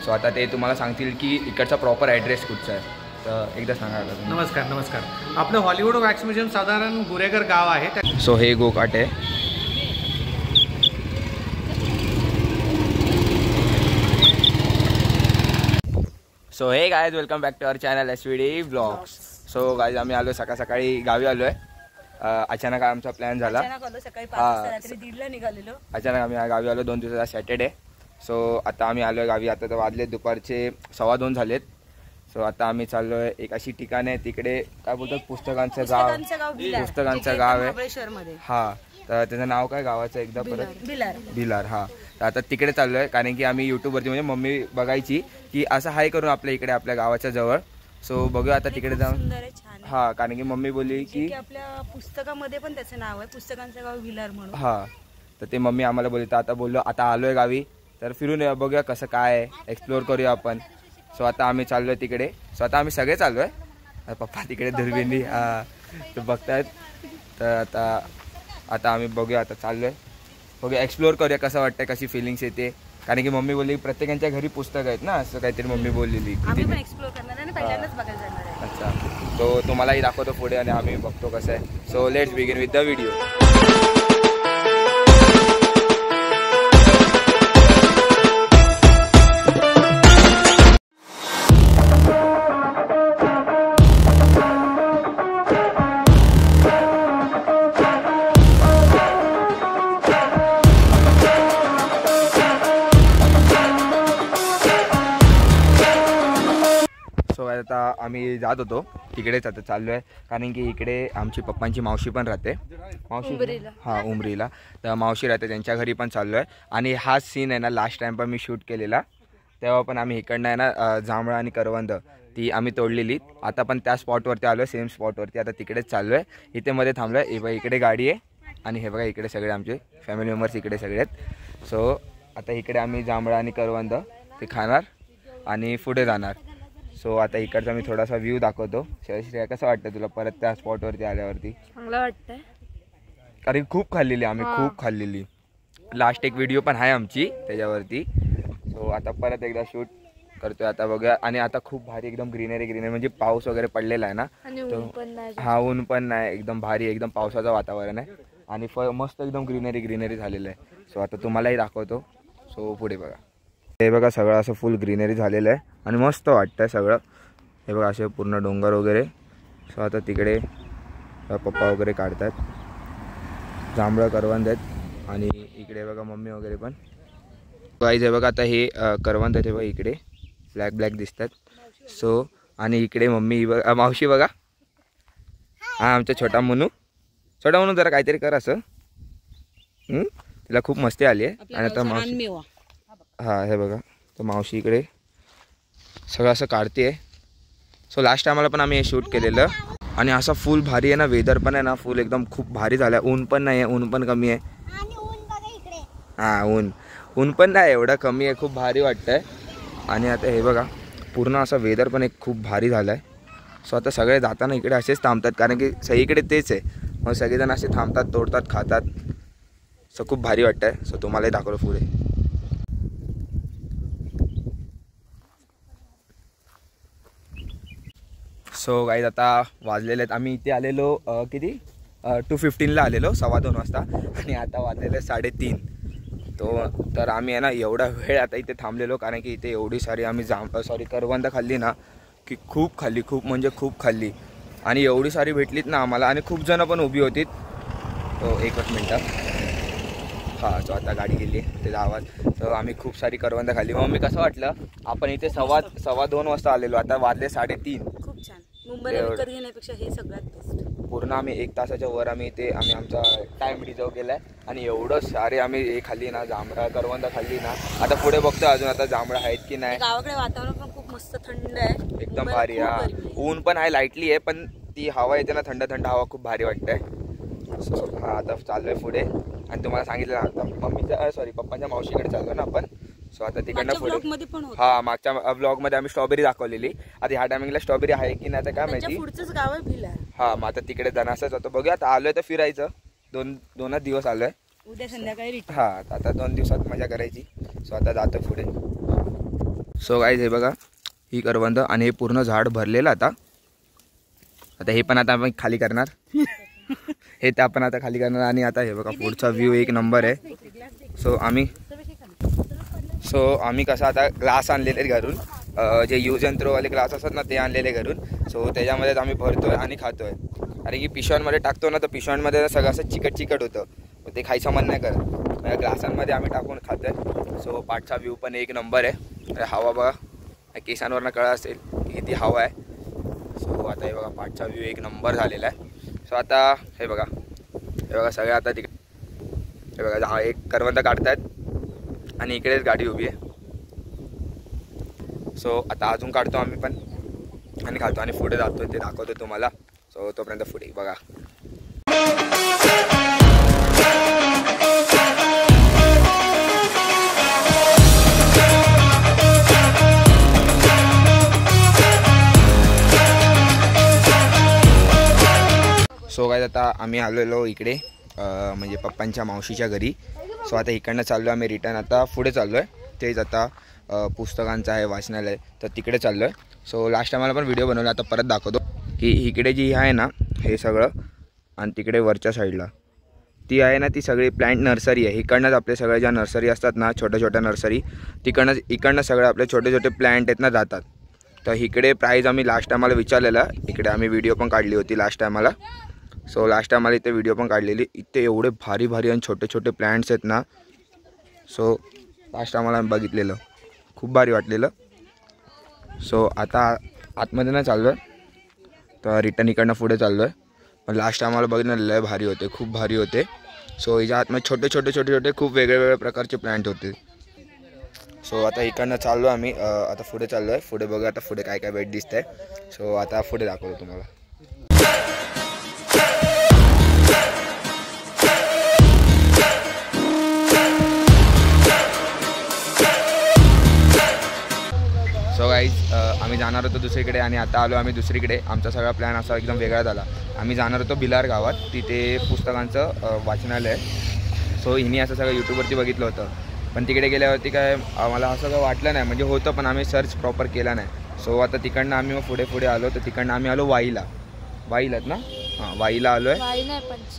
So आता ते तुम्हाला सांगतील की इकडचा प्रॉपर ॲड्रेस कुठचा आहे. तर एकदा सांगा. नमस्कार नमस्कार. आपलं हॉलिवूड वॅक्स म्युझियम साधारण गुरेगर गाव आहे. सो हे गोकाट आहे. So hey guys welcome back to our channel SVD vlogs. So guys आम्ही आलो सकाळी गावी आलो आहे. अचानक आमचा प्लॅन झाला. अचानक आम्ही गावी आलो 2 दिवसाचा सॅटर्डे. सो आता आम्ही आलो आहे गावी. आता तर वाजले दुपारचे 2:15 झालेत. सो आता आम्ही चाललो आहे एक अशी ठिकाण आहे तिकडे काय बोलतात पुस्तकांचं गाव आहे. हा तर त्याचं नाव काय गावाचं एकदा परत भिलार. हा तर आता तिकडे चाललो आहे कारण की आम्ही यूट्यूबवरती म्हणजे मम्मी बघायची की असं हाय करून आपल्या इकडे आपल्या गावाच्या जवळ. सो बघूया आता तिकडे जाऊन. हा कारण की मम्मी बोलली की आपल्या पुस्तकामध्ये पण त्याचं नाव आहे पुस्तकांचं गाव भिलार म्हणून. हा तर ते मम्मी आम्हाला बोलली. तर आता बोललो आता आलोय गावी तर फिरून येऊया बघूया कसं काय आहे एक्सप्लोअर करूया आपण. सो आता आम्ही चाललोय तिकडे. सो आता आम्ही सगळे चाललोय. पप्पा तिकडे दुर्बिणी ते बघतायत. तर आता आम्ही बघूया आता चाललोय बघूया एक्सप्लोअर करूया कसं वाटतंय कशी फिलिंग्स येते. कारण की मम्मी बोलली प्रत्येकाच्या घरी पुस्तक आहेत ना असं काहीतरी मम्मी बोललेली. एक्सप्लोर करणार आहे पहिल्यांदाच बघायला जाणार आहे. अच्छा तो तुम्हालाही दाखवतो पुढे आणि आम्ही बघतो कसं आहे. So let's begin with the video. So आता आम्ही जात होतो तिकडेच आता चाललो आहे कारण की इकडे आमची पप्पांची मावशी पण राहते. मावशी हां उमरीला. तर मावशी राहते त्यांच्या घरी पण चाललो आहे. आणि हा सीन आहे ना लास्ट टाइम पण मी शूट केलेला तेव्हा पण आम्ही इकडनं आहे ना जांभळं आणि करवंद ती आम्ही तोडलेली. आता पण त्या स्पॉटवरती आलो आहे सेम स्पॉटवरती. आता तिकडेच चाललो आहे. इथे मध्ये थांबलो आहे. हे बघा इकडे गाडी आहे आणि हे बघा इकडे सगळे आमचे फॅमिली मेंबर्स इकडे सगळे आहेत. सो आता इकडे आम्ही जांभळं आणि करवंद ते खाणार आणि पुढे जाणार. सो आता इकडचा मी थोडासा व्ह्यू दाखवतो. श्रेया कसं वाटतं तुला परत त्या स्पॉटवरती आल्यावरती? चांगलं वाटतंय कारण खूप खाल्लेली आम्ही खूप खाल्लेली. लास्ट एक व्हिडिओ पण आहे आमची त्याच्यावरती. सो आता परत एकदा शूट करतोय आता बघूया. आणि आता खूप भारी एकदम ग्रीनरी म्हणजे पाऊस वगैरे पडलेला आहे ना तो. हा ऊन पण नाही एकदम भारी एकदम पावसाचं वातावरण आहे आणि मस्त एकदम ग्रीनरी झालेलं आहे. सो आता तुम्हालाही दाखवतो. सो पुढे बघा हे बघा सगळं असं फुल ग्रीनरी झालेलं आहे आणि मस्त वाटतंय सगळं. हे बघा असे पूर्ण डोंगर वगैरे. सो आता तिकडे पप्पा वगैरे काढतात जांभळं करवंद आहेत आणि इकडे बघा मम्मी वगैरे पण. गाईज हे बघा आता हे करवंद आहेत. हे बघा इकडे ब्लॅक दिसतात. सो आणि इकडे मम्मी बघा मावशी बघा. हा आमचा छोटा मुनू जरा काहीतरी कर असं. तिला खूप मस्ती आली आहे. आणि आता मावशी हा हे बघा तर मावशी इकडे सगळं असं काढते. सो लास्ट टायमाला पण आम्ही हे शूट केलेलं आणि असा फुल भारी आहे ना वेदर पण आहे ना फुल एकदम खूप भारी झाला आहे. ऊन पण नाही आहे ऊन पण कमी आहे. हां ऊन पण नाही एवढं कमी आहे खूप भारी वाटतंय. आणि आता हे बघा पूर्ण असा वेदर पण एक खूप भारी झाला आहे. सो आता सगळे जाताना इकडे असेच थांबतात कारण की सगळीकडे तेच आहे. मग सगळेजण असे थांबतात तोडतात खातात. सो खूप भारी वाटतं आहे. सो तुम्हालाही दाखवलं पुढे. सो गाईज आता वाजलेले आहेत. आम्ही इथे आलेलो किती 2:15 आलेलो 2:15 वाजता आणि आता वाजलेले 3:30. तर आम्ही आहे ना एवढा वेळ आता इथे थांबलेलो कारण की इथे एवढी सारी आम्ही करवंद खाल्ली ना की खूप खाल्ली आणि एवढी सारी भेटलीत ना आम्हाला आणि खूप जणं पण उभी होतीत. तो एकच मिनटं. हां सो आता गाडी गेली त्याचा आवाज. तर आम्ही खूप सारी करवंद खाल्ली. मग मी कसं वाटलं आपण इथे 2:15 वाजता आलेलो आता वाजले 3:30. खूप छान. मुंबईला विकत घेण्यापेक्षा हे सगळ्यात बेस्ट. पूर्ण आम्ही 1 तासाच्या वर आम्ही आमचा टाइम रिझर्व केलाय आणि एवढं सारे आम्ही हे खाल्ली ना जांभळा करवंद खाल्ली ना. आता पुढे बघतो अजून आता जांभळा आहेत की नाही. गावाकडे वातावरण पण खूप मस्त थंड आहे एकदम भारी. हा ऊन पण आहे लाईटली आहे पण ती हवा येते ना थंड हवा खूप भारी वाटतंय. सो हा आता चाललोय पुढे आणि तुम्हाला सांगितलं आता पप्पांच्या मावशीकडे चाललो ना आपण. सो आता तिकडनं पुढे हा मागच्या ब्लॉगमध्ये आम्ही स्ट्रॉबेरी दाखवलेली. आता ह्या टायमिंगला स्ट्रॉबेरी आहे की नाही आता काय माहिती. पुढचंच गाव आहे भिलार. हा मग आता तिकडे जाणं असंच होतं. बघूया आता आलोय तर फिरायचं. दोनच दिवस आलोय. उद्या संध्याकाळी हा आता 2 दिवसात मजा करायची. सो आता जातो पुढे. सो गाईज हे बघा ही करवंद आणि हे पूर्ण झाड भरलेलं आता हे पण आता आपण खाली करणार हे ते आपण आता खाली करणार आणि आता हे बघा पुढचा व्ह्यू एक नंबर आहे. सो आम्ही कसं आता ग्लास आणलेले घरून जे यूज अँड थ्रोवाले ग्लास असतात ना ते आणलेले घरून. सो त्याच्यामध्येच आम्ही भरतोय आणि खातोय. कारण की पिशव्यांमध्ये टाकतो ना तर पिशव्यांमध्ये सगळं असं चिकट होतं ते खायचं मन नाही करत. ग्लासांमध्ये आम्ही टाकून खातोय. सो पाठचा व्ह्यू पण एक नंबर आहे. हवा बघा केसांवरनं कळा असेल की किती हवा आहे. सो आता हे बघा पाठचा व्ह्यू एक नंबर झालेला आहे. सो आता हे बघा सगळे आता तिकडे हे बघा एक करवंद काढतायत आणि इकडेच गाडी उभी आहे. सो आता अजून काढतो आम्ही पण आणि खातो आणि पुढे जातो ते दाखवतो तुम्हाला. सो तोपर्यंत पुढे बघा. सो गाईज आता आम्ही आलेलो इकडे म्हणजे पप्पांच्या मावशीच्या घरी. सो आता इकडनं चाललो आम्ही रिटर्न. आता पुढे चाललो आहे तेच आता पुस्तकांचं आहे वाचनालय तर तिकडे चाललो आहे. सो लास्ट टायमाला पण व्हिडिओ बनवला आता परत दाखवतो की इकडे जी आहे ना हे सगळं आणि तिकडे वरच्या साईडला ती आहे ना ती सगळी प्लांट नर्सरी आहे. इकडनंच आपले सगळे ज्या नर्सरी असतात ना छोट्या नर्सरी इकडनं सगळे आपले छोटे प्लांट आहेत ना जातात. तर इकडे प्राईज आम्ही लास्ट टायमाला विचारलेलं. इकडे आम्ही व्हिडिओ पण काढली होती लास्ट टायमाला. सो लास्ट टायमाला इथे व्हिडिओ पण काढलेली. इथे एवढे भारी आणि छोटे प्लांट्स आहेत ना. सो लास्ट टायमाला आम्ही बघितलेलं खूप भारी वाटलेलं. सो आता आतमध्ये नाही चाललो आहे तर रिटर्न इकडनं पुढे चाललो आहे. पण लास्ट टायमाला बघितलं लय भारी होते खूप भारी होते. सो हिच्या आतमध्ये छोटे खूप वेगवेगळ्या प्रकारचे प्लांट होते. सो आता इकडनं चाललो आम्ही आता पुढे चाललो आहे. पुढे बघा आता पुढे काय भेट दिसत आहे. सो आता पुढे दाखवतो तुम्हाला. सो गाईज आम्ही जाणार होतो दुसरीकडे आणि आता आलो आम्ही दुसरीकडे. आमचा सगळा प्लॅन असा एकदम वेगळा झाला. आम्ही जाणार होतो भिलार गावात तिथे पुस्तकांचं वाचनालय आहे. सो हिने असं सगळं यूट्यूबवरती बघितलं होतं पण तिकडे गेल्यावरती काय आम्हाला असं काय वाटलं नाही. म्हणजे होतं पण आम्ही सर्च प्रॉपर केला नाही. सो आता तिकडनं आम्ही मग पुढे आलो तर तिकडनं आम्ही आलो वाईलात ना हां वाईला आलो आहे.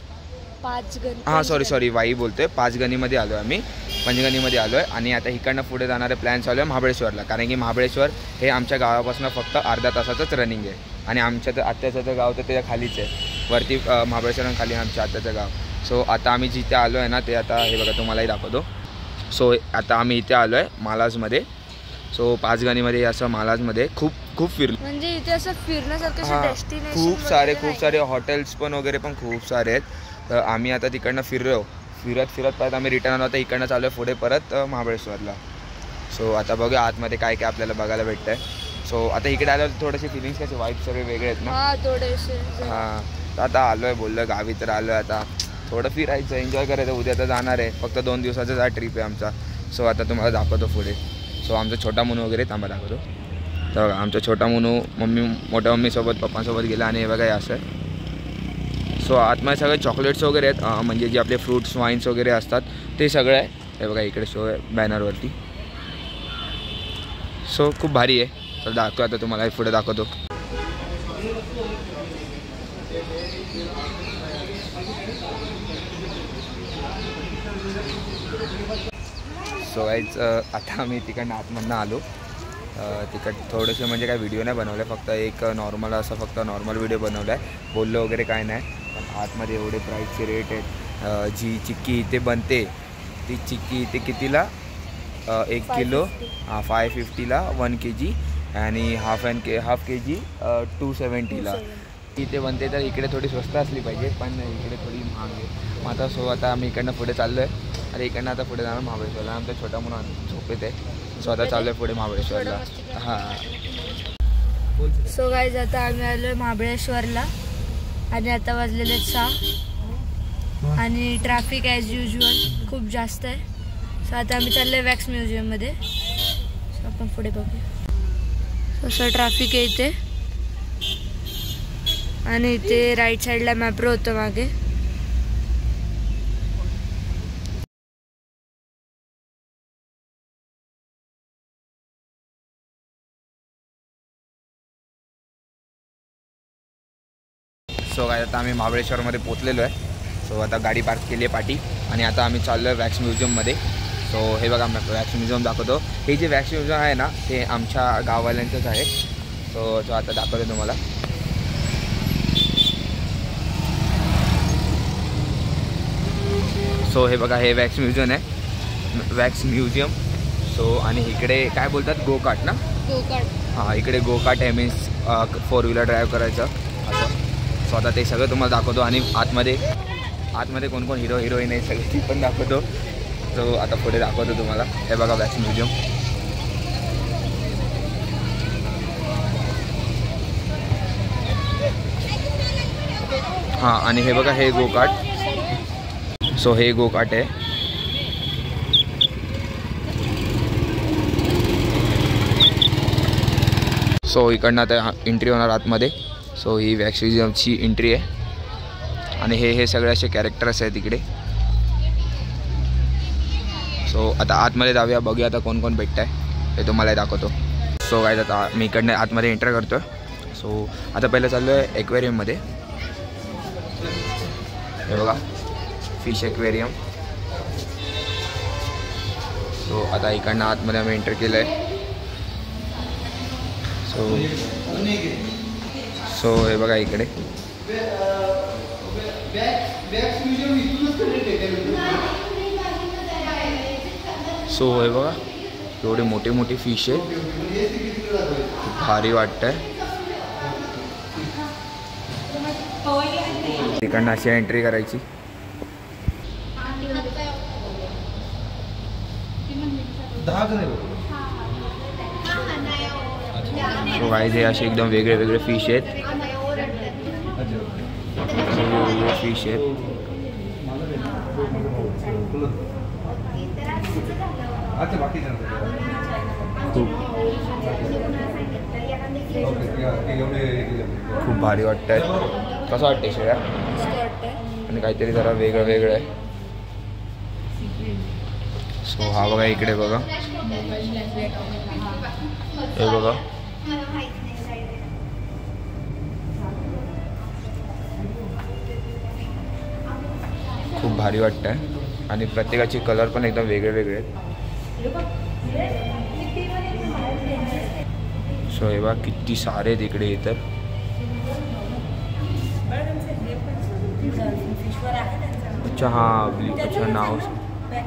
हां सॉरी वाई बोलतोय. पाचगणीमध्ये आलो आहे आम्ही पंचगणीमध्ये आलो आहे. आणि आता इकडनं पुढे जाणारे प्लॅन चालू आहे महाबळेश्वरला. कारण की महाबळेश्वर हे आमच्या गावापासून फक्त अर्धा तासाचंच रनिंग आहे. आणि आमच्या आत्याचं गाव तर त्याच्या खालीच आहे वरती महाबळेश्वर खाली आमच्या आत्याचं गाव. सो आता आम्ही जिथे आलो आहे ना ते आता हे बघा तुम्हालाही दाखवतो. सो आता आम्ही इथे आलो आहे मालाजमध्ये. सो पाचगणीमध्ये असं मालाजमध्ये खूप फिरलो. म्हणजे इथे असं फिरण्यासारखं डेस्टिनेशन खूप सारे हॉटेल्स पण वगैरे पण खूप सारे आहेत. तर आम्ही आता तिकडनं फिरत परत आम्ही रिटर्न आलो. आता इकडनं चालू आहे पुढे परत महाबळेश्वरला. सो आता बघूया आतमध्ये काय आपल्याला बघायला भेटतं आहे. सो आता इकडे आल्यावर थोडेसे फिलिंग्स कसे वाईब सगळे वेगळे आहेत ना. थोडेसे हां आता आलो आहे बोललं गावी तर आलो आहे. आता थोडं फिरायचं एन्जॉय करायचं. उद्या तर जाणार आहे फक्त 2 दिवसाचाच हा ट्रिप आहे आमचा. सो आता तुम्हाला दाखवतो पुढे. सो आमचा छोटा मुनू वगैरे थांबा दाखवतो. तर बघा आमचा छोटा मुनू मोठ्या मम्मीसोबत पप्पांसोबत गेला आणि हे बघा हे असं आहे. सो आतमध्ये सगळे चॉकलेट्स वगैरे आहेत म्हणजे जे आपले फ्रूट्स वाईन्स वगैरे असतात ते सगळं आहे. हे बघा इकडे शो आहे बॅनरवरती. सो खूप भारी आहे. तर दाखवतो आता तुम्हाला पुढे दाखवतो. सो गाईज आता आम्ही तिकडनं आतमधनं आलो. थोडेसे म्हणजे काय व्हिडिओ नाही बनवले फक्त एक नॉर्मल असं फक्त नॉर्मल व्हिडिओ बनवला आहे. बोललो वगैरे काय नाही. पण आतमध्ये एवढे प्राईसचे रेट आहेत. जी चिक्की इथे बनते ती चिक्की इथे कितीला 1 किलो 550ला 1 kg आणि हाफ kg 270ला इथे बनते. तर इकडे थोडी स्वस्त असली पाहिजे पण इकडे थोडी महाग आहे. मग आता सो आता आम्ही इकडनं पुढे चाललो आहे. आणि इकडनं आता पुढे जाणार महाबळेश्वरला. आमचा छोटा मुलगा झोपेत आहे. सो आता चाललो आहे पुढे महाबळेश्वरला. हां सो गाईज आता आम्ही आलो आहे महाबळेश्वरला आणि आता वाजलेले 6 आणि ट्रॅफिक ॲज युजल खूप जास्त आहे. सो आता आम्ही चाललो आहे वॅक्स म्युझियममध्ये. सो आपण पुढे बघूया. असं ट्रॅफिक आहे इथे आणि इथे राईट साईडला मॅप्रो होतं मागे. सो काय आता आम्ही महाबळेश्वरमध्ये पोचलेलो आहे. सो आता गाडी पार्क केली आहे पाठी आणि आता आम्ही चाललो आहे वॅक्स म्युझियममध्ये. सो हे बघा वॅक्स म्युझियम दाखवतो. हे जे वॅक्स म्युझियम आहे ना ते आमच्या गाववाल्यांचंच आहे. सो आता दाखवतो तुम्हाला. सो हे बघा हे वॅक्स म्युझियम आहे, वॅक्स म्युझियम. सो आणि इकडे काय बोलतात गोकाट ना, हां इकडे गोकाट आहे, मीन्स 4 व्हीलर ड्राईव्ह करायचं असं. सो आता ते सगळं तुम्हाला दाखवतो आणि आतमध्ये कोण कोण हिरो हिरोईन आहे सगळे ती पण दाखवतो. सो आता पुढे दाखवतो तुम्हाला. हे बघा वॅक्स म्युझियम. हां आणि हे बघा हे गोकाट. सो हे गोकाट आहे. सो इकडनं आता एंट्री होणार आतमध्ये. सो ही वॅक्स म्युझियमची एंट्री आहे आणि हे सगळे असे कॅरेक्टर्स आहेत इकडे. सो आता आतमध्ये जाऊया, बघूया आता कोण कोण भेटत आहे हे तुम्हाला दाखवतो. सो काय आता मी इकडनं आतमध्ये एंटर करतो. सो आता पहिलं चाललो आहे ॲक्वेरियममध्ये. हे बघा फिश ॲक्वेरियम. सो आता इकडनं आतमध्ये आम्ही एंटर केलं आहे. सो हे बघा इकडे. सो हे बघा एवढे मोठे मोठे फिश आहेत, खूप भारी वाटतंय. तिकडनं अशी एंट्री करायची. सो गाईज हे असे एकदम वेगळे वेगळे फिश आहेत, फिश आहेत. खूप भारी वाटतंय. कसं वाटतंय श्रेया? आणि काहीतरी जरा वेगळं वेगळं आहे. सो हा बघा इकडे बघा, हे बघा खूप भारी वाटतंय आणि प्रत्येकाचे कलर पण एकदम वेगळे वेगळे आहेत. सो हे बघा किती सारे आहेत इकडे येतात. अच्छा हां, अच्छा नाव,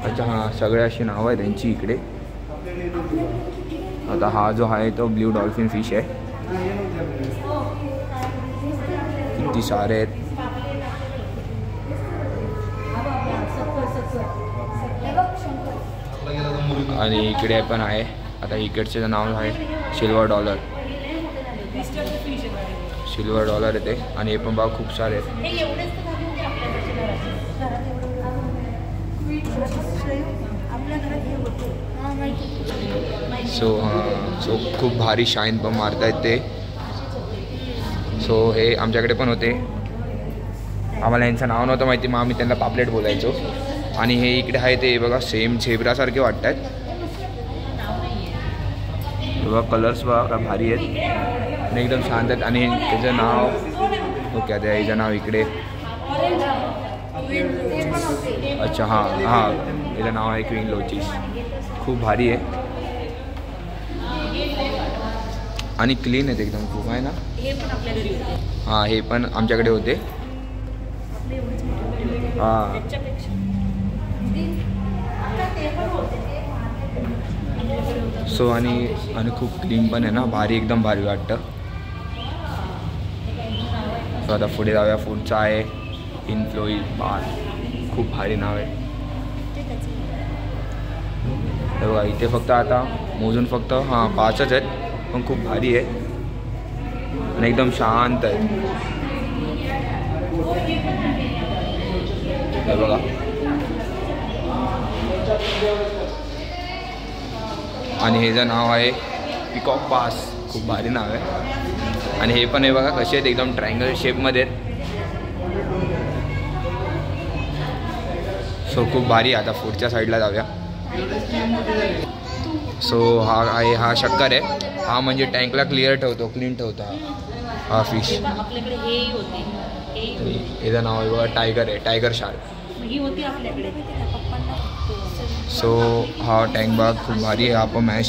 अच्छा हां सगळे अशी नावं आहे त्यांची इकडे. आता हा जो आहे तो ब्ल्यू डॉल्फिन फिश आहे. किती सारे आहेत. आणि इकडे पण आहे. आता इकडचं नाव आहे सिल्वर डॉलर. सिल्वर डॉलर येते आणि हे पण बघा खूप सारे आहेत. सो खूप भारी शाईन पण मारतायत ते. सो हे आमच्याकडे पण होते, आम्हाला यांचं नाव नव्हतं माहिती, मग आम्ही त्यांना पापलेट बोलायचो. आणि हे इकडे आहे ते बघा सेम झेब्रासारखे वाटत आहेत. बघा कलर्स बघा भारी आहेत आणि एकदम शांत आहेत. आणि त्याचं नाव ओके, आता याचं नाव इकडे, अच्छा हां हां याचं नाव आहे क्वीन लोचीस. खूप भारी आहे आणि क्लीन आहेत एकदम खूप आहे ना. हां हे पण आमच्याकडे होते. हां सो आणि खूप क्लीन पण आहे ना, भारी एकदम भारी वाटतं. सो आता पुढे जाऊया. पुढचं आहे इनफ्लोई बार. खूप भारी नाव आहे. हे बघा इथे फक्त आता मोजून फक्त हां 5च आहेत, पण खूप भारी आहे आणि एकदम शांत आहे. हे बघा आणि हे जे नाव आहे पिकॉक पास. खूप भारी नाव आहे. आणि हे पण हे बघा कसे आहेत, एकदम ट्रायंगल शेपमध्ये आहेत. सो खूप भारी. आता पुढच्या साईडला जाऊया. सो हा आहे, हा शक्कर आहे. हा म्हणजे टँकला क्लिअर ठेवतो, क्लीन ठेवतो हा फिश. आपल्याकडे हे होते, याचं नाव आहे बघा टायगर आहे, टायगर शार्क. ही होती आपल्याकडे पप्पांना. सो हा टँक बाग खूप भारी आहे. आपण मॅश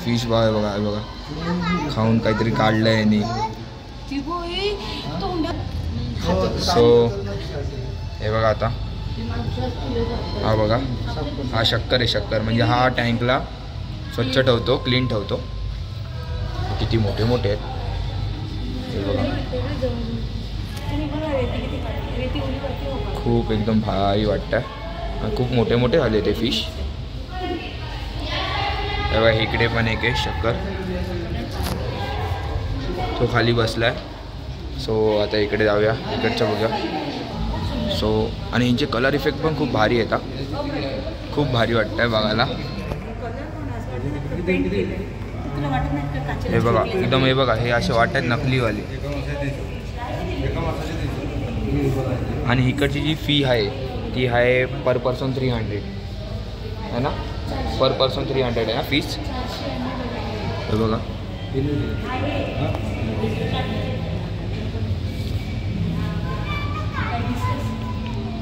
फिश बाग आहे बघा, बघा खाऊन काहीतरी काढलं आहे यांनी. सो हे बघा आता हा बघा, हा शक्कर आहे, शक्कर म्हणजे हा टँकला स्वच्छ ठेवतो, क्लीन ठेवतो. किती मोठे मोठे आहेत हे बघा, खूप एकदम भारी वाटतं. खूप मोठे मोठे झाले ते फिश. हे बघा इकडे पण एक आहे शक्कर, तो खाली बसलाय. सो आता इकडे जाऊया, इकडचं बघूया. सो आणि यांचे कलर इफेक्ट पण खूप भारी येतात, खूप भारी वाटतंय बघायला. हे बघा एकदम, हे बघा हे असे वाटतात नकलीवाले. आणि इकडची जी फी आहे ती आहे पर पर्सन 300 है ना, पर पर्सन 300 आहे ना फीस. हे बघा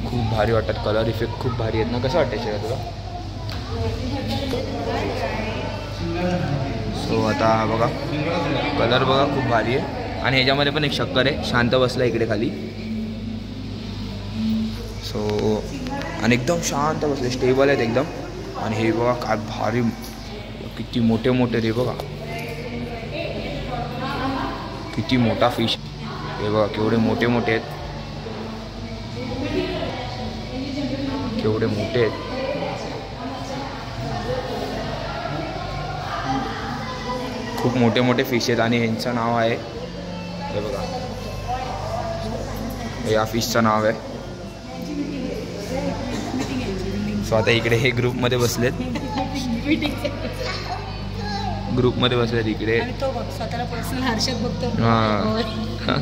खूप भारी वाटतात, कलर इफेक्ट खूप भारी आहेत ना. कसं वाटायचं का तुला? सो आता हा बघा कलर बघा खूप भारी आहे. आणि ह्याच्यामध्ये पण एक शक्कर आहे, शांत बसला इकडे खाली. सो आणि एकदम शांत बसले, स्टेबल आहेत एकदम. आणि हे बघा काय भारी, किती मोठे मोठे रे बघा, किती मोठा फिश. हे बघा केवढे मोठे मोठे आहेत, केवढे मोठे आहेत. खूप मोठे मोठे फिश आहेत. आणि ह्यांचं नाव आहे, हे बघा या फिशचं नाव आहे. सो आता इकडे हे ग्रुपमध्ये बसलेत, ग्रुपमध्ये बसलेत इकडे. हां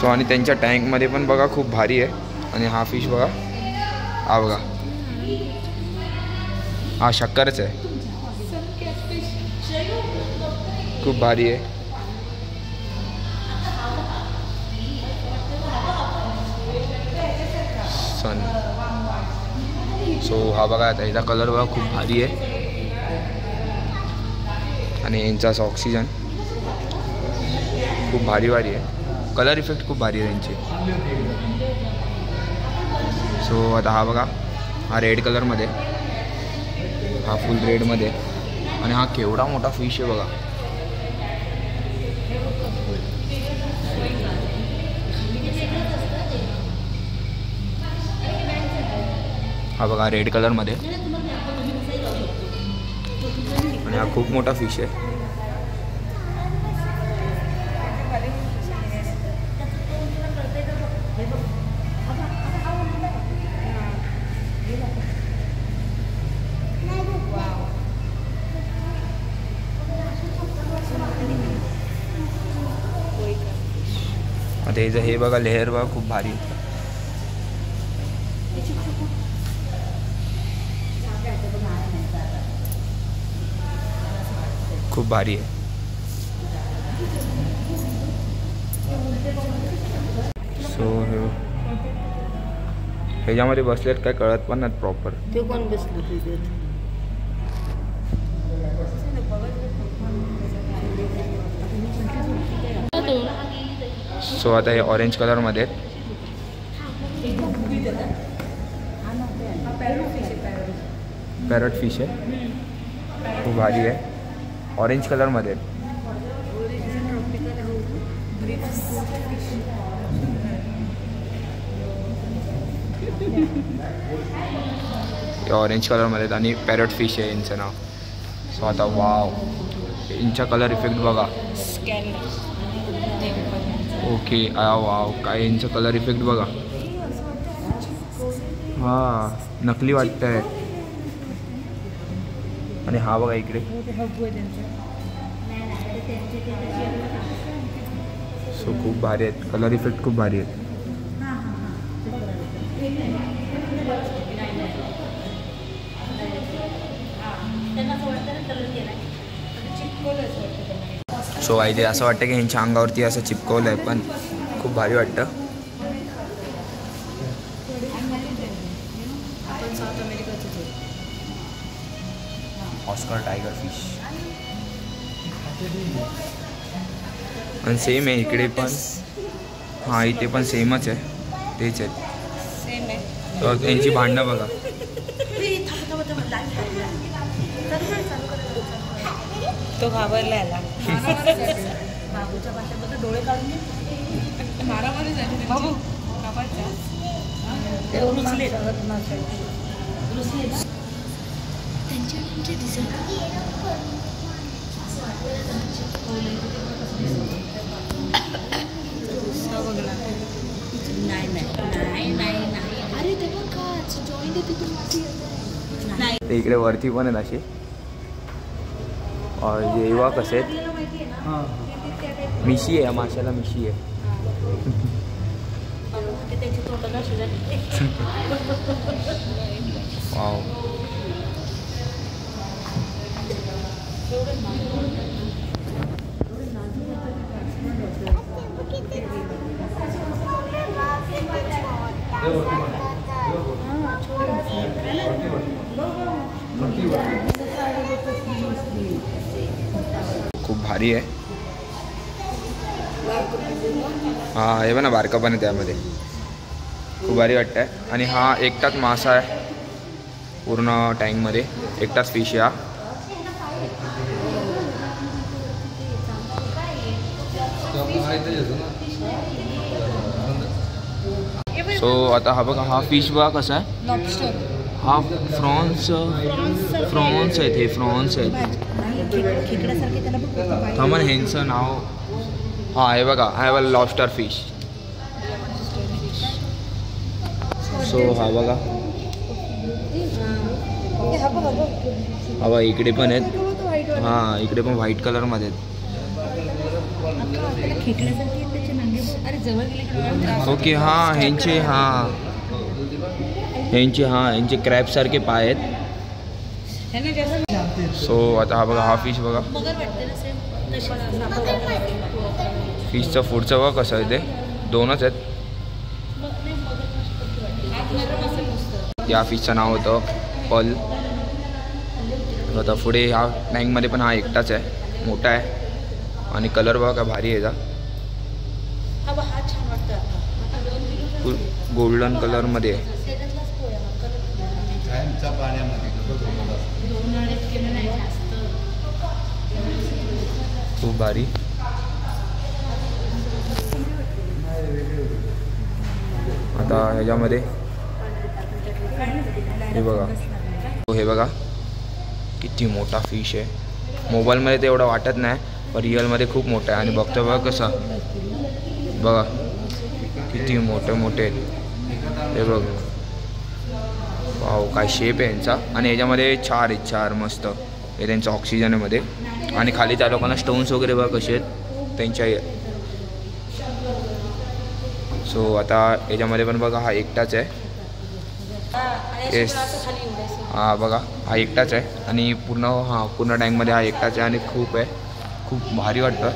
सो आणि त्यांच्या टँकमध्ये पण बघा खूप भारी आहे. आणि हा फिश बघा, हा बघा हा शक्करच आहे, खूप भारी आहे. सन सो हा बघा आता ह्याचा कलर बघा खूप भारी आहे. आणि यांचा ऑक्सिजन खूप भारी भारी आहे, कलर इफेक्ट खूप भारी आहे त्यांचे. सो आता हा बघा, हा रेड कलरमध्ये, हा फुल रेडमध्ये. आणि हा केवढा मोठा फिश आहे बघा. हा बघा रेड कलरमध्ये. आणि हा खूप मोठा फिश आहे. आता हे बघा लेअर बघा खूप भारी आहे. खूप भारी आहे. सो ह्याच्यामध्ये बसलेत काय कळत पण नाही प्रॉपर. ते कोण बसलं तुझ्यात? सो आता हे ऑरेंज कलरमध्ये आहेत. पॅरट फिश आहे, खूप भारी आहे, ऑरेंज कलरमध्ये आहेत. ऑरेंज कलरमध्ये आहेत आणि पॅरट फिश आहे यांचं नाव. सो आता वाव, यांचा कलर इफेक्ट बघा. ओके वाव, काय यांचा कलर इफेक्ट बघा. हां नकली वाटतंय. आणि हा बघा इकडे, सो खूप भारी आहेत, कलर इफेक्ट खूप भारी आहेत. सो इथे असं वाटतं की ह्यांच्या अंगावरती असं चिपकवलं आहे, पण खूप भारी वाटतं. आणि सेम आहे इकडे पण. हां इथे पण सेमच आहे, तेच आहेत. सेम आहे. तर त्यांची भांडणं बघा. तो घाबरला याला. बाबूच्या भाषेबद्दल डोळे काढून घे. मारामारी झाली बाबू. ते इकडे वरती पण आहेत असे. जेव्हा कसे आहेत, मिशी आहे, माशाला मिशी आहे. वाव. खूप भारी आहे. हा हे ना बारका पण आहे त्यामध्ये, खूप भारी वाटतंय. आणि हा एकटाच मासा आहे पूर्ण टँकमध्ये, एकटाच फिश आहे. सो आता हा बघा, हा फिश बघा कसा आहे. हा फ्रॉन्स आहेत, हे फ्रॉन्स आहेत. थांबा ह्यांचं नाव. हा हे बघा, हा बघा लॉबस्टर फिश. सो हा बघा, हा बघा इकडे पण आहेत. हा इकडे पण व्हाईट कलरमध्ये आहेत. ओके हां ह्यांचे, हां ह्यांचे क्रॅब सारखे पाय आहेत. सो आता हा बघा, हा फिश बघा, फिशचं पुढचं बघा कसं आहे. ते दोनच आहेत. या फिशचं नाव होतं पल. आता पुढे ह्या टँकमध्ये पण हा एकटाच आहे, मोठा आहे. आणि कलर बघा काय भारी आहे याचा, गोल्डन कलरमध्ये आहे. खूप भारी. आता ह्याच्यामध्ये हे बघा, हे बघा किती मोठा फिश आहे. मोबाईलमध्ये ते एवढं वाटत नाही, पण रिअलमध्ये खूप मोठा आहे. आणि बघतो बघा कसं, बघा किती मोठे मोठे आहेत हे बघ. वाव काय शेप आहे यांचा. आणि ह्याच्यामध्ये 4 आहेत, 4 मस्त हे त्यांचं ऑक्सिजनमध्ये. आणि खाली त्या लोकांना स्टोन्स वगैरे बघा कसे आहेत त्यांच्या. सो आता याच्यामध्ये पण बघा, हा एकटाच आहे. येस, हा बघा हा एकटाच आहे. आणि पूर्ण टँकमध्ये हा एकटाच आहे. आणि खूप आहे, खूप भारी वाटतं,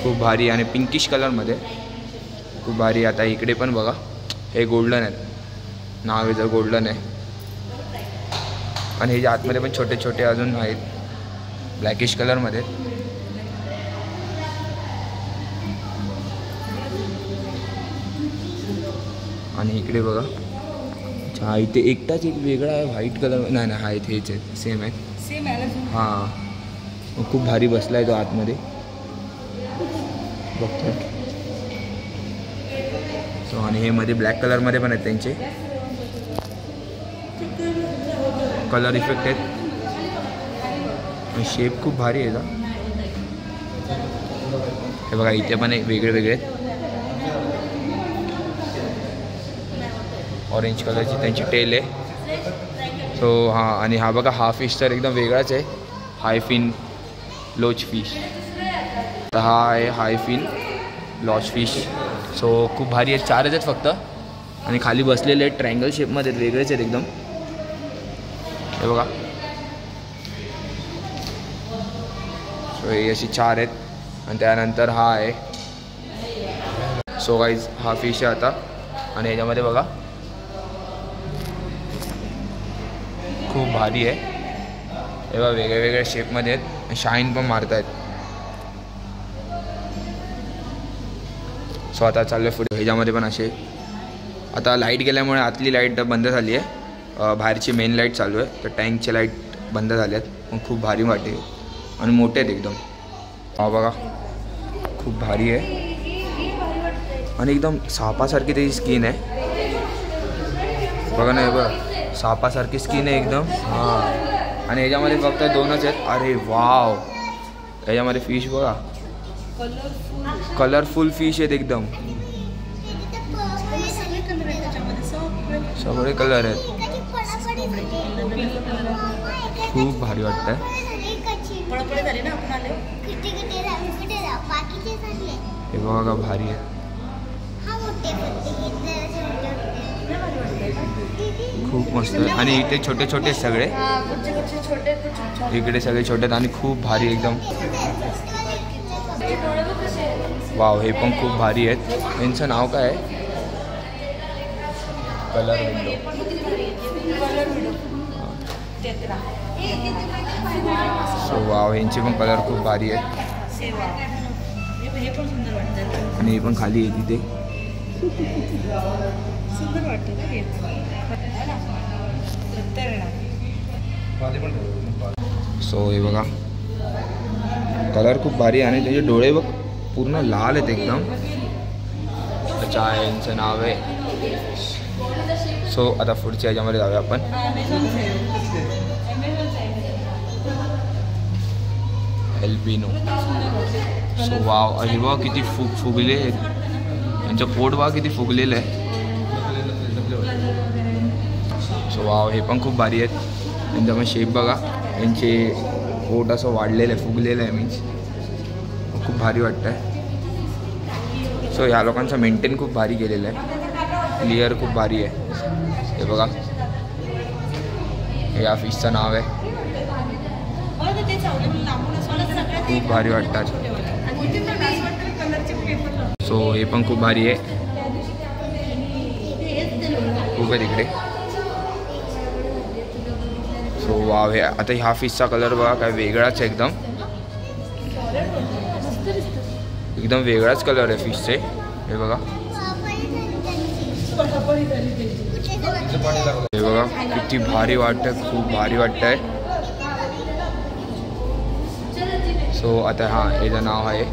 खूप भारी. आणि पिंकिश कलरमध्ये खूप भारी. आता इकडे पण बघा, हे गोल्डन आहेत, नाव याचं गोल्डन आहे. आणि हे आतमध्ये पण छोटे छोटे अजून आहेत ब्लॅकिश कलरमध्ये. आणि इकडे बघा, हा इथे एकटाच एक वेगळा आहे व्हाईट कलर. नाही हा इथे हेच आहेत, सेम आहेत. हां खूप भारी बसला आहे तो आतमध्ये, बघतो. सो आणि हे मध्ये ब्लॅक कलरमध्ये पण आहेत त्यांचे कलर इफेक्ट आहेत. शेप खूप भारी आहे. हे बघा इथे पण एक वेगळे वेगळे आहेत. ऑरेंज कलरची त्यांची टेल आहे. सो हां, आणि हा बघा हा फिश तर एकदम वेगळाच आहे, हायफिन लोच फिश. तर हा आहे हायफिन लॉच फिश. सो खूप भारी आहेत, 4च आहेत फक्त. आणि खाली बसलेले आहेत ट्रायंगल शेपमध्ये, वेगळेच आहेत एकदम. हे बघा, सो हे अशी 4 आहेत. आणि त्यानंतर हा आहे. सो गाईज हा फिश आहे आता. आणि ह्याच्यामध्ये बघा खूप भारी आहे. तेव्हा वेगळ्या वेगळ्या शेपमध्ये आहेत, शाईन पण मारत आहेत. सो आता चालू आहे पुढे. ह्याच्यामध्ये पण असे आता लाईट गेल्यामुळे आतली लाईट बंद झाली आहे, बाहेरची मेन लाईट चालू आहे. तर टँकची लाईट बंद झाली आहेत, पण खूप भारी वाटते आणि मोठे आहेत एकदम. हा बघा खूप भारी आहे आणि एकदम सापासारखी त्याची स्किन आहे. बघा ना, हे बघा सापासारखी स्किन आहे एकदम. हां, आणि ह्याच्यामध्ये फक्त 2च आहेत. अरे वाव, ह्याच्यामध्ये फिश बघा, कलरफुल फिश आहेत एकदम, सगळे कलर आहेत. खूप भारी वाटतंय. हे बघा का भारी आहे, खूप मस्त आहे. आणि इथे छोटे छोटे सगळे, इकडे सगळे छोटे आहेत आणि खूप भारी एकदम. वाव, हे पण खूप भारी आहेत. यांचं नाव काय आहे? Colour window. सो वाव, यांचे पण कलर खूप भारी आहेत. आणि हे पण खाली आहे तिथे. सो हे बघा कलर खूप भारी आहे आणि त्याचे डोळे बघ पूर्ण लाल आहेत एकदम. अच्छा, यांचं नाव आहे. सो आता पुढच्या ह्याच्यामध्ये जाऊया आपण. एल्बिनो. सो वाव, अरे बघा किती फुगले आहेत. यांचं पोट बघा किती फुगलेलं आहे. सो वाव, हे पण खूप भारी आहेत. यांचा पण शेप बघा, यांचे पोट असं वाढलेलं आहे, फुगलेलं आहे, मीन्स खूप भारी वाटतं आहे. सो ह्या लोकांचं मेंटेन खूप भारी केलेलं आहे. क्लिअर खूप भारी आहे. हे बघा, हे या फिशचं नाव आहे. खूप भारी वाटतात. सो हे पण खूप भारी आहे. खूप आहे तिकडे. सो वाव, हे आता ह्या फिशचा कलर बघा काय वेगळाच आहे एकदम. एकदम वेगळाच कलर आहे फिशचे. हे बघा, हे बघा किती भारी वाटतं, खूप भारी वाटतंय. सो आता हां, याचं नाव आहे,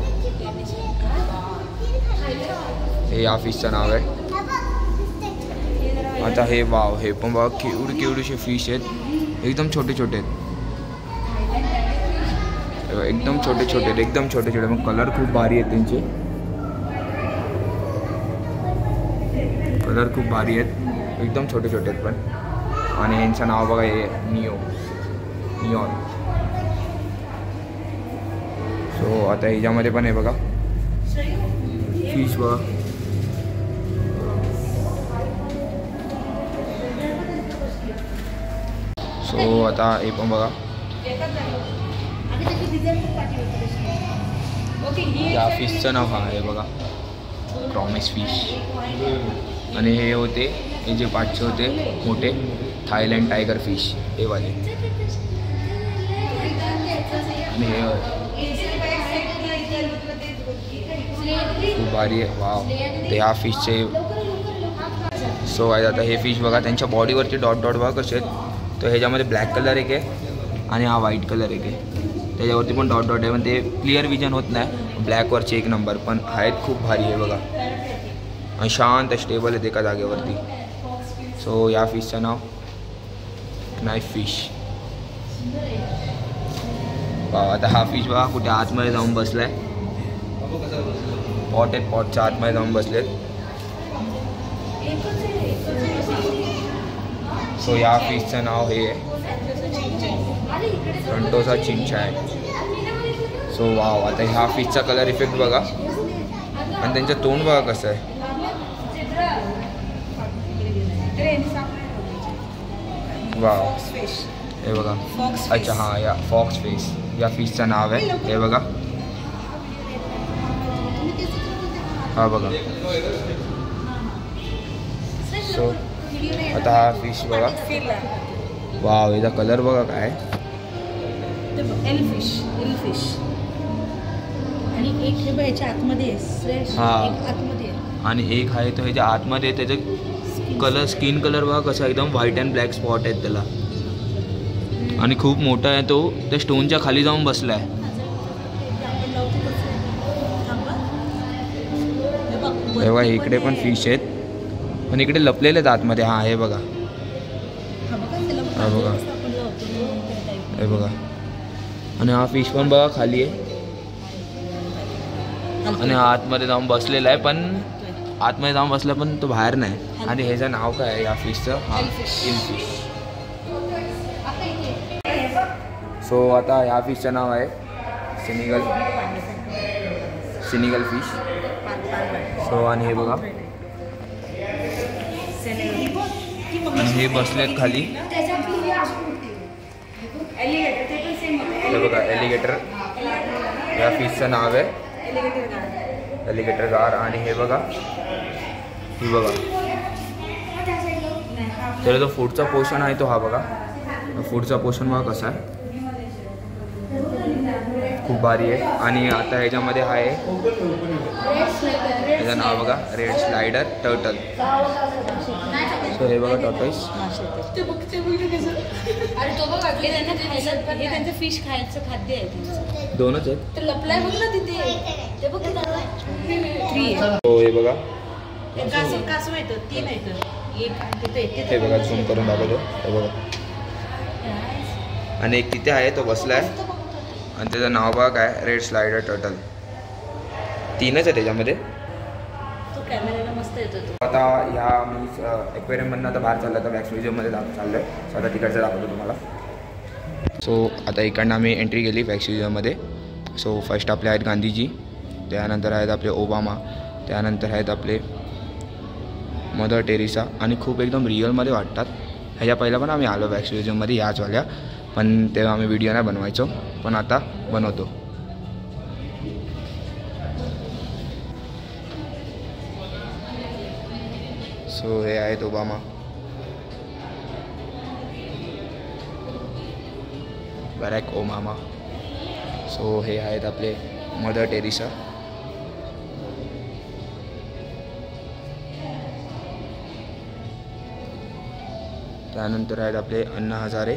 हे या फिशचं नाव आहे. आता हे वाव, हे पण बघा केवढीशे फिश आहेत, एकदम छोटे छोटे आहेत. एकदम छोटे छोटे आहेत, एकदम छोटे छोटे. मग कलर खूप भारी आहेत त्यांचे, कलर खूप भारी आहेत, एकदम छोटे छोटे आहेत पण. आणि यांचं नाव बघा, हे नियॉन. सो आता ह्याच्यामध्ये पण आहे बघा फिश बघा. सो आता हे पण बघा, या फिशचं नाव हा आहे बघा, प्रॉमिस फिश. आणि हे होते, हे जे पाचशे होते मोठे थायलंड टायगर फिश, हे वाले. आणि हे खूप भारी आहे. वाव, ते ह्या फिशचे. सो आता हे फिश बघा, त्यांच्या बॉडीवरचे डॉट डॉट बघा कसे आहेत. तर ह्याच्यामध्ये ब्लॅक कलर एक आहे आणि हा व्हाईट कलर एक आहे. त्याच्यावरती पण डॉट डॉट आहे, पण ते क्लिअर विजन होत नाही. ब्लॅकवरचे एक नंबर, पण आहेत खूप भारी आहे बघा. आणि शांत स्टेबल आहेत एका जागेवरती. सो या फिशचं नाव नाईफ फिश. आता हा फिश बघा कुठे आतमध्ये जाऊन बसलाय. पॉट आहेत, पॉटच्या आतमध्ये जाऊन बसलेत. सो या फिशचं नाव हे आहे, फ्रंटोसा चिंचा आहे. सो वाव, आता ह्या फिशचा कलर इफेक्ट बघा आणि त्यांचं तोंड बघा कसं आहे. वाव, हे बघा. अच्छा हां, या फॉक्स फिश या फिशचं नाव आहे. हे बघा, हा बघा. सो आता हा फिश बघा. वाव, याचा कलर बघा काय, ते बघ एल फिश आणि एक हे बघ याच्या आतमध्ये आहे फ्रेश हा. एक आतमध्ये आहे आणि एक आहे तो ह्याच्या आतमध्ये त्याचं कलर स्किन कलर बघा कसा एकदम व्हाईट अँड ब्लॅक स्पॉट आहेत त्याला आणि खूप मोठा आहे तो त्या स्टोनच्या खाली जाऊन बसला आहे. आपण लावतो कसं थांबा हे बघ तेव्हा वरती इकडे पण आहे. फिश आहेत पण इकडे लपलेले आहेत आतमध्ये. हा हे बघा हा बघा त्याला बघ हा बघा. कसं आपण लावतो त्या टाईप हे बघा आणि हा फिश पण बघा खाली आहे आणि हा आतमध्ये जाऊन बसलेला आहे पण आतमध्ये जाऊन बसला पण तो बाहेर नाही. आणि ह्याचं नाव काय आहे या फिशचं? हा किंगफिश. सो आता ह्या फिशचं नाव आहे सिनिगल फिश. सो आणि हे बघा आणि हे बसलेत खाली. हे बघा एलिगेटर या फिशचं नाव आहे एलिगेटर गार. आणि हे बघा ही बघा त्याला जो फूडचा पोर्शन आहे तो हा बघा फूडचा पोर्शन बघा कसा आहे खूप भारी आहे. आणि आता ह्याच्यामध्ये आहे ह्याचं नाव बघा रेड स्लायडर टर्टल. सो हे बघा टॉर्टॉइस. ते बघ अरे तो बघ हे त्यांना खायला हे त्यांचं फिश खायचं खाद्य आहे त्यांचं. दोनच आहेत. ते लपलाय बघ ना तिथे ते बघ थ्री आहे हो हे बघा कासव येतं 3 येतं एक तिथे हे बघा झूम करून दाखवतो. हे बघा आणि एक तिथे आहे तो बसलाय आणि त्याचं नाव बघा काय रेड स्लायडर टर्टल. 3च आहे त्याच्यामध्ये. तो कॅमेऱ्याला मस्त येतो तो. आता ह्या मी ॲक्वेरियममधनं आता बाहेर चाललं तर वॅक्स म्युझियममध्ये चाललो आहे. सो आता तिकडचं दाखवतो तुम्हाला. सो आता इकडनं आम्ही एंट्री केली वॅक्स म्युझियममध्ये. सो फर्स्ट आपले आहेत गांधीजी, त्यानंतर आहेत आपले ओबामा, त्यानंतर आहेत आपले मदर टेरेसा आणि खूप एकदम रिअलमध्ये वाटतात. ह्याच्या पहिला पण आम्ही आलो वॅक्स म्युझियममध्ये याचवाल्या पण तेव्हा आम्ही व्हिडिओ नाही बनवायचो पण आता बनवतो. सो हे आहेत ओबामा. बॅरॅक ओबामा. सो हे आहेत आपले मदर टेरेसा. त्यानंतर आहेत आपले अण्णा हजारे.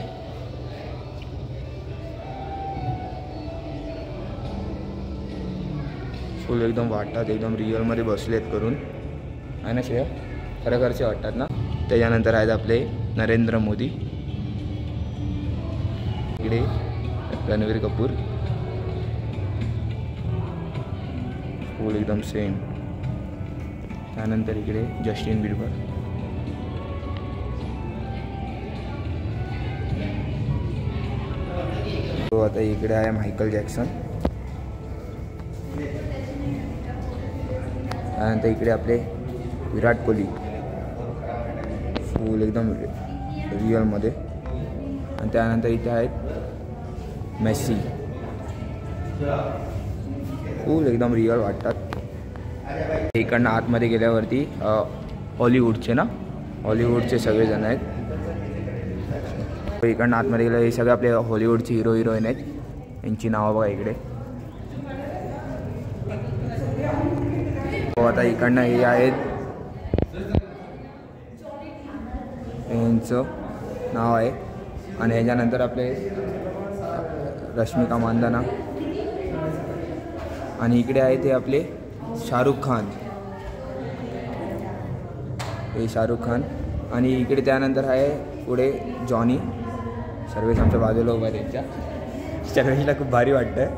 फुल एकदम वाटतात एकदम रिअलमध्ये बसलेत करून आहे ना श्रेया खरोखरचे वाटतात ना. त्याच्यानंतर आहेत आपले नरेंद्र मोदी. इकडे रणवीर कपूर फुल एकदम सेम. त्यानंतर इकडे जस्टिन बिबर. तो आता इकडे आहे मायकल जॅक्सन. त्यानंतर इकडे आपले विराट कोहली फुल एकदम रिअलमध्ये. आणि त्यानंतर इथे आहेत मेसी. फुल एकदम रिअल वाटतात. इकडनं आतमध्ये गेल्यावरती हॉलिवूडचे ना हॉलिवूडचे सगळेजण आहेत. इकडनं आतमध्ये गेलं हे सगळे आपले हॉलिवूडचे हिरो हिरोईन आहेत. यांची नावं बघा इकडे. हो आता इकडनं हे आहेत यांचं नाव आहे. आणि ह्याच्यानंतर आपले रश्मिका मंदाना. आणि इकडे आहे ते आपले शाहरुख खान. हे शाहरुख खान. आणि इकडे त्यानंतर आहे पुढे जॉनी. सर्वेश आमच्या बाजूला उभा आहे त्यांच्या. सर्वेशला खूप भारी वाटतं आहे.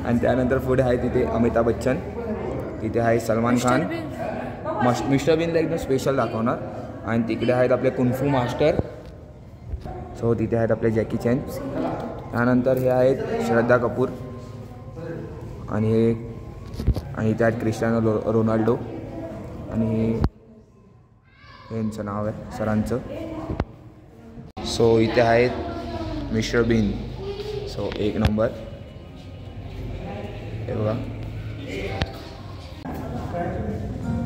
आणि त्यानंतर पुढे आहे तिथे अमिताभ बच्चन. तिथे आहे सलमान खान. मिस्टर बीनला एकदम स्पेशल दाखवणार. आणि तिकडे आहेत आपले कुंफू मास्टर. सो तिथे आहेत आपले जॅकी चॅन. त्यानंतर हे आहेत श्रद्धा कपूर. आणि इथे आहेत क्रिस्टियानो रोनाल्डो. आणि यांचं नाव आहे सरांचं. सो इथे आहेत मिस्टर बीन. सो एक नंबर. हे बघा.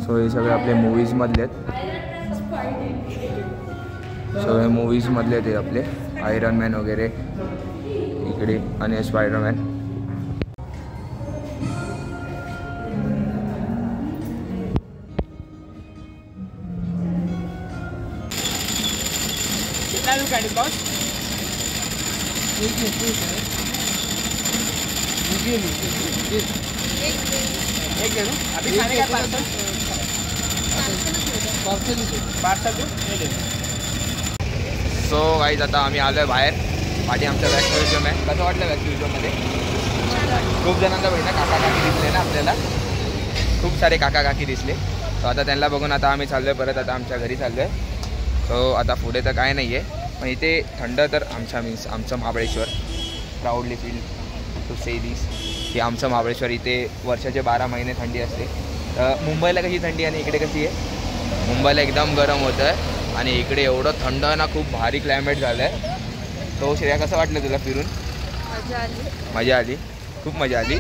सो हे सगळे आपले मूवीजमधले आहेत. सगळे मूवीजमधले ते आपले आयरन मॅन वगैरे इकडे आणि स्पायडरमॅन. सो गाईज आता आम्ही आलो आहे बाहेर. पाठी आमचं वॅक्स म्युझियम आहे. कसं वाटलं वॅक्स म्युझियममध्ये? खूप जणांना बहिणा काका काकी दिसले ना आपल्याला, खूप सारे काका काकी दिसले. सो आता त्यांना बघून आता आम्ही चाललो आहे परत आता आमच्या घरी चाललो आहे. सो आता पुढे तर काय नाही आहे, पण इथे थंड तर आमचं महाबळेश्वर प्राऊडली फील टू से दिस की आमचं महाबळेश्वर इथे वर्षाचे 12 महिने थंडी असते. मुंबईला कशी थंडी आणि इकडे कशी आहे? मुंबईला एकदम गरम होतं आहे आणि इकडे एवढं थंड ना, खूप भारी क्लायमेट झालं आहे. तो श्रेया कसं वाटलं तुला फिरून? मजा आली, खूप मजा आली.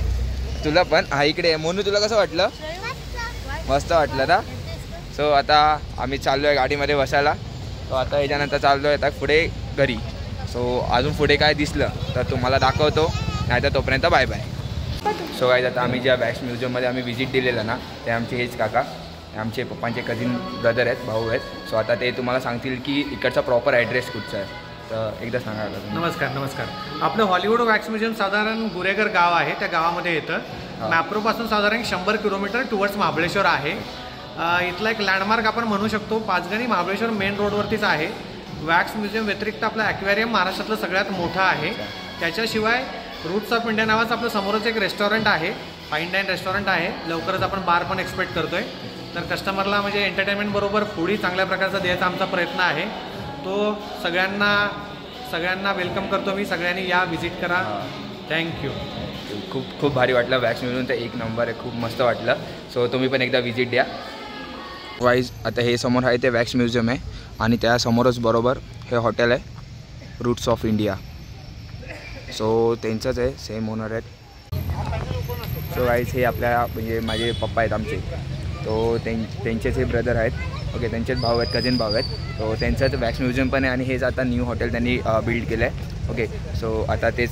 तुला पण? हा इकडे मोनू तुला कसं वाटलं? मस्त वाटलं ना. सो आता आम्ही चाललो आहे गाडीमध्ये बसायला. तो आता याच्यानंतर चाललो आहे आता पुढे घरी. सो अजून पुढे काय दिसलं तर तुम्हाला दाखवतो, नाही तर तोपर्यंत बाय बाय. सो गाईज आता आम्ही ज्या वॅक्स म्युझियममध्ये आम्ही व्हिजिट दिलेलं ना, ते आमचे हेच काका, आमचे पप्पांचे कझिन ब्रदर आहेत, भाऊ आहेत. सो आता ते तुम्हाला सांगतील की इकडचा प्रॉपर ॲड्रेस कुठचा आहे. तर एकदा सांगा. नमस्कार. आपलं हॉलिवूड वॅक्स म्युझियम साधारण गुरेगर गाव आहे, त्या गावामध्ये येतं. मॅप्रोपासून साधारण 100 किलोमीटर टुवर्ड्स महाबळेश्वर आहे. इथला एक लँडमार्क आपण म्हणू शकतो. पाचगणी महाबळेश्वर मेन रोडवरतीच आहे. वॅक्स म्युझियम व्यतिरिक्त आपलं ॲक्वेरियम महाराष्ट्रातलं सगळ्यात मोठं आहे. त्याच्याशिवाय रूट्स ऑफ इंडिया नावाचं आपलं समोरच एक रेस्टॉरंट आहे, फाईन डाईन रेस्टॉरंट आहे. लवकरच आपण बार पण एक्सपेक्ट करतोय. तर कस्टमरला म्हणजे एंटरटेनमेंट बरोबर फूडही चांगल्या प्रकारचा द्यायचा आमचा प्रयत्न आहे. तो सगळ्यांना वेलकम करतो मी. सगळ्यांनी या व्हिजिट करा. थँक्यू. खूप भारी वाटलं. वॅक्स म्युझियम तर एक नंबर आहे, खूप मस्त वाटलं. सो तुम्ही पण एकदा व्हिजिट द्या. वाईज आता हे समोर आहे ते वॅक्स म्युझियम आहे आणि त्यासमोरच बरोबर हे हॉटेल आहे रूट्स ऑफ इंडिया. सो त्यांचंच आहे, सेम ओनर आहेत. सो वाईज हे आपल्या म्हणजे माझे पप्पा आहेत आमचे, तो त्यांचेच हे ब्रदर आहेत. ओके, त्यांचेच भाऊ आहेत, कझिन भाऊ आहेत. तो त्यांचंच वॅक्स म्युझियम पण आहे आणि हेच आता न्यू हॉटेल त्यांनी बिल्ड केलं आहे. ओके, सो आता तेच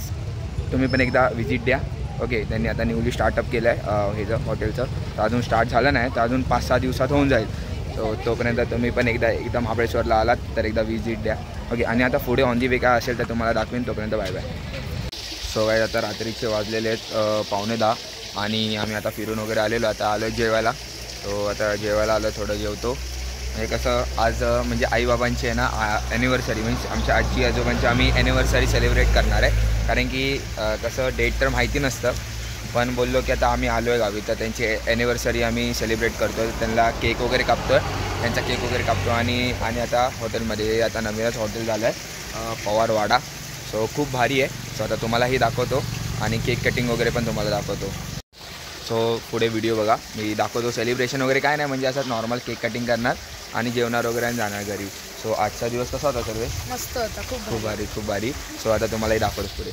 तुम्ही पण एकदा व्हिजिट द्या. ओके, त्यांनी आता न्यूली स्टार्टअप केलं आहे हे जर हॉटेलचं. तर अजून स्टार्ट झालं नाही, तर अजून 5-6 दिवसात होऊन जाईल. सो तोपर्यंत तुम्ही पण एकदा महाबळेश्वरला आलात तर एकदा व्हिजिट द्या. ओके, आणि आता पुढे ऑन दी वे काय असेल तर तुम्हाला दाखवेन. तोपर्यंत बाय बाय. सो काय आता रात्रीचे वाजलेले आहेत 9:15 आणि आम्ही आता फिरून वगैरे आलेलो. आता आलो जेवायला. तो आता जेवायला आलो, थोडं जेवतो. म्हणजे कसं आज म्हणजे आईबाबांची आहे ना ॲनिव्हर्सरी, म्हणजे आमच्या आजी आजोबांची आम्ही ॲनिव्हर्सरी सेलिब्रेट करणार आहे. कारण की कसं डेट तर माहिती नसतं, पण बोललो की आता आम्ही आलो आहे गावी तर त्यांची ॲनिव्हर्सरी आम्ही सेलिब्रेट करतो. त्यांना केक वगैरे कापतो आहे, त्यांचा केक वगैरे कापतो. आणि आता हॉटेलमध्ये आता नवीनच हॉटेल झालं आहे पवारवाडा. सो खूप भारी आहे. सो आता तुम्हालाही दाखवतो आणि केक कटिंग वगैरे पण तुम्हाला दाखवतो. सो पुढे व्हिडिओ बघा, मी दाखवतो. सेलिब्रेशन वगैरे काय नाही, म्हणजे असं नॉर्मल केक कटिंग करणार आणि जेवणार वगैरे आणि जाणार घरी. सो आजचा दिवस कसा होता सर्व? मस्त होता, खूप भारी. सो आता तुम्हालाही दाखवतोच पुढे.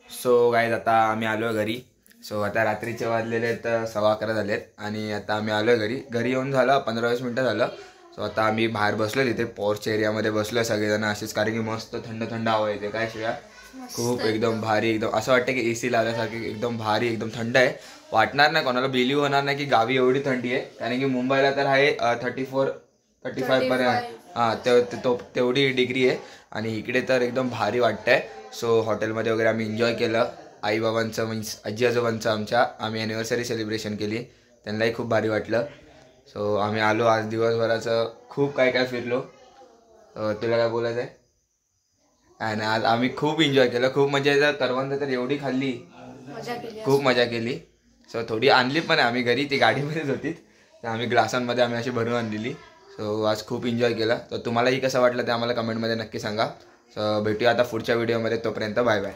सो गाईज आता आम्ही आलो आहे घरी. सो आता रात्रीचे वाजलेले आहेत 11:15 झालेत आणि आता आम्ही आलो घरी. घरी येऊन झालं 15-20 मिनटं झालं. सो आता आम्ही बाहेर बसलो तिथे पोर्च एरियामध्ये बसलो सगळेजण असेच, कारण की मस्त थंड थंड हवा येते. काय शिव्या खूप एकदम भारी, एकदम असं वाटतं की AC लावल्यासारखी एकदम भारी, एकदम थंड आहे. वाटणार नाही कोणाला, बिलीव होणार नाही की गावी एवढी थंडी आहे. कारण की मुंबईला तर आहे 34-35 पर्यंत, हां तेवढी डिग्री आहे आणि इकडे तर एकदम भारी वाटतंय. सो हॉटेलमध्ये वगैरे आम्ही एन्जॉय केलं. आईबाबांचं मीन्स आजी आजोबांचं आमच्या आम्ही ॲनिव्हर्सरी सेलिब्रेशन केली, त्यांनाही खूप भारी वाटलं. सो आम्ही आलो आज दिवसभराचं खूप काय काय फिरलो. तुला काय बोलायचं आहे? आणि आज आम्ही खूप एन्जॉय केलं, खूप मजा. करवंद तर एवढी खाल्ली, खूप मजा केली. सो थोडी आणली पण आम्ही घरी, ती गाडीमध्येच होती, तर आम्ही ग्लासांमध्ये आम्ही अशी भरून आणलेली. सो आज खूप एन्जॉय केला. तर तुम्हालाही कसं वाटलं ते आम्हाला कमेंटमध्ये नक्की सांगा. सो भेटूया आता पुढच्या व्हिडिओमध्ये, तोपर्यंत बाय बाय.